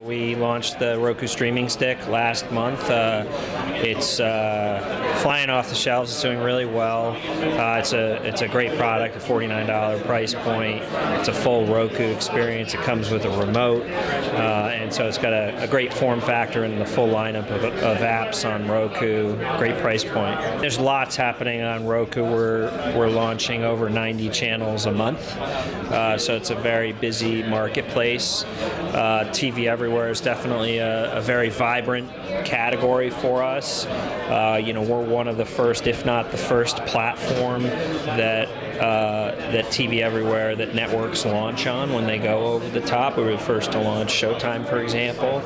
We launched the Roku streaming stick last month. It's flying off the shelves. It's doing really well. It's a great product, a $49 price point. It's a full Roku experience. It comes with a remote, and so it's got a great form factor and the full lineup of apps on Roku. Great price point. There's lots happening on Roku. We're launching over 90 channels a month, so it's a very busy marketplace. TV everywhere is definitely a very vibrant category for us. We're one of the first, if not the first, platform that TV everywhere that networks launch on when they go over the top. We were the first to launch Showtime, for example.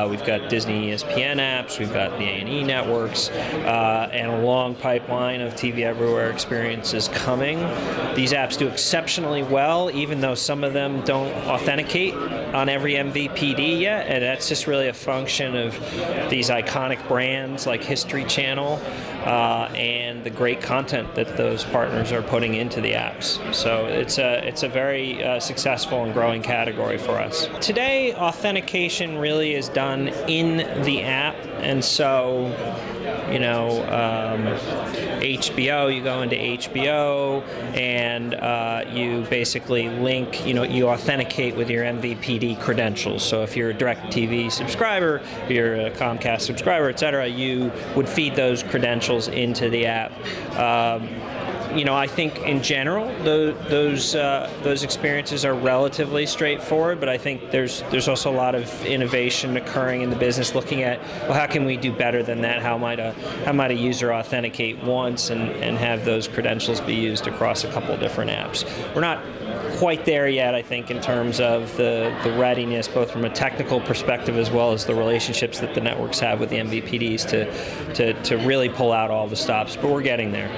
We've got Disney ESPN apps, we've got the A&E networks, and a long pipeline of TV everywhere experiences coming. These apps do exceptionally well, even though some of them don't authenticate on every MVPD yet, and that's just really a function of these iconic brands like History Channel and the great content that those partners are putting into the apps. So it's a very successful and growing category for us. Today, authentication really is done in the app, and so HBO, you go into HBO and you basically link, you authenticate with your MVPD credentials. So if you're a DirecTV subscriber, if you're a Comcast subscriber, etc., you would feed those credentials into the app. I think in general those experiences are relatively straightforward, but I think there's also a lot of innovation occurring in the business, looking at, well, how can we do better than that? How might a user authenticate once and have those credentials be used across a couple different apps? We're not quite there yet, I think, in terms of the readiness, both from a technical perspective as well as the relationships that the networks have with the MVPDs to really pull out all the stops, but we're getting there.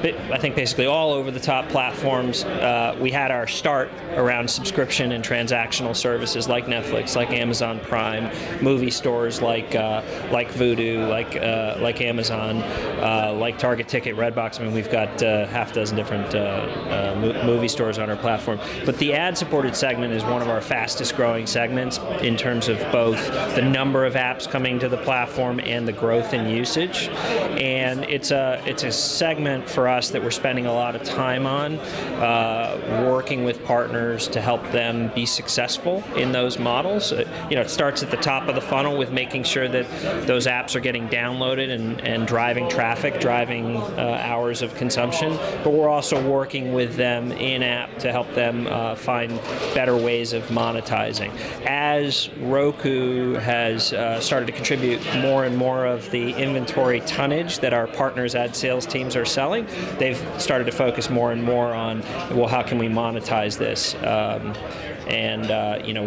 I think basically all over the top platforms, we had our start around subscription and transactional services like Netflix, like Amazon Prime, movie stores like Vudu, like Amazon, like Target Ticket, Redbox. I mean, we've got half a dozen different movie stores on our platform. But the ad-supported segment is one of our fastest growing segments in terms of both the number of apps coming to the platform and the growth in usage. And it's a segment for us that we're spending a lot of time on, working with partners to help them be successful in those models. It starts at the top of the funnel with making sure that those apps are getting downloaded and driving traffic, driving hours of consumption, but we're also working with them in-app to help them find better ways of monetizing. As Roku has started to contribute more and more of the inventory tonnage that our partners' ad sales teams are selling, they've started to focus more and more on, well, how can we monetize this?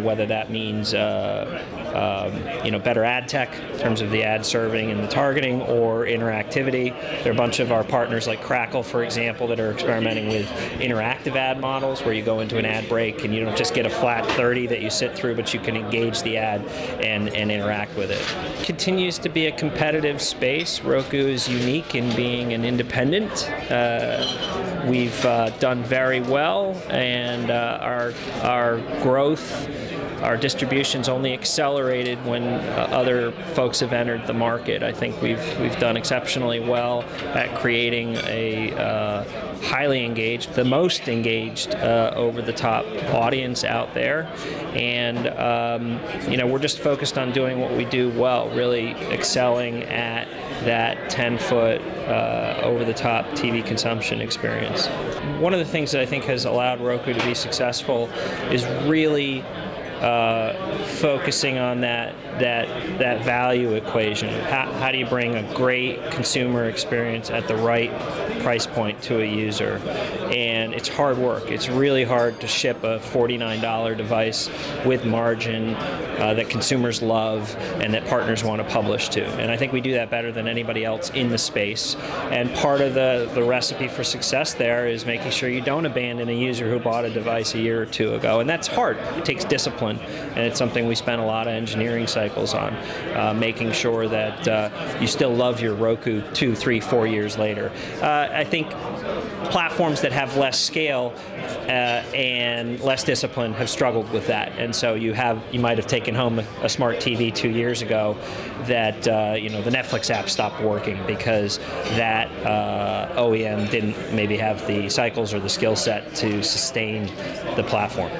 Whether that means better ad tech in terms of the ad serving and the targeting, or interactivity. There are a bunch of our partners like Crackle, for example, that are experimenting with interactive ad models where you go into an ad break and you don't just get a flat 30 that you sit through, but you can engage the ad and interact with it. It continues to be a competitive space. Roku is unique in being an independent. We've done very well, and our growth, our distribution's only accelerated when other folks have entered the market. I think we've done exceptionally well at creating a highly engaged, the most engaged over-the-top audience out there, and we're just focused on doing what we do well, really excelling at that 10-foot over-the-top TV consumption experience. One of the things that I think has allowed Roku to be successful is really focusing on that value equation. How do you bring a great consumer experience at the right price point to a user? And it's hard work. It's really hard to ship a $49 device with margin that consumers love and that partners want to publish to. And I think we do that better than anybody else in the space. And part of the recipe for success there is making sure you don't abandon a user who bought a device a year or two ago. And that's hard. It takes discipline. discipline, and it's something we spent a lot of engineering cycles on, making sure that you still love your Roku 2, 3, 4 years later. I think platforms that have less scale and less discipline have struggled with that, and so you might have taken home a smart TV 2 years ago that the Netflix app stopped working because that OEM didn't maybe have the cycles or the skill set to sustain the platform.